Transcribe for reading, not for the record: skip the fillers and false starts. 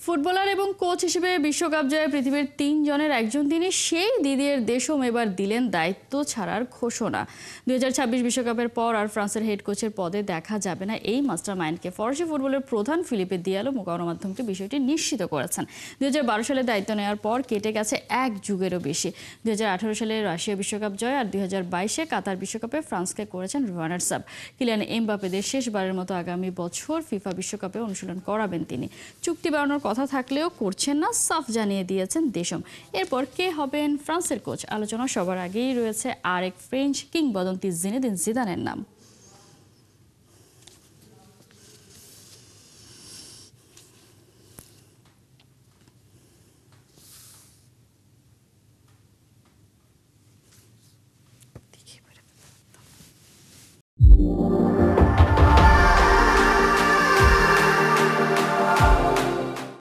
Footballer এবং coach হিসেবে বিশ্বকাপ জয়ে পৃথিবীর ৩ জনের একজন তিনি। সেই দিদিয়ের দেশম এবার দিলেন দায়িত্ব ছাড়ার ঘোষণা। ২০২৬ বিশ্বকাপের পর আর ফ্রান্সের হেড কোচের পদে দেখা যাবে না এই মাস্টার মাইন্ডকে। ফরাসি ফুটবলের প্রধান ফিলিপে দিয়ালো গণমাধ্যমকে বিষয়টি নিশ্চিত করেছেন। ২০১২ সালে দায়িত্ব নেওয়ার পর কেটে গেছে এক যুগেরও বেশি। ২০১৮ সালে রাশিয়া বিশ্বকাপ জয় আর ২০২২-এ কাতার বিশ্বকাপে ফ্রান্সকে করেছেন রানার্স আপ। কিলিয়ান এমবাপেদের শেষবারের মতো আগামী বছর ফিফা বিশ্বকাপে অনুশীলন করাবেন তিনি। চুক্তি বাড়ানোর কথা থাকলেও করছেন না, সাফ জানিয়ে দিয়েছেন দেশম। এরপর কে হবেন ফ্রান্সের কোচ, আলোচনা সবার আগেই রয়েছে আরেক ফ্রেঞ্চ কিংবদন্তি জিনেদিন জিদানের নাম।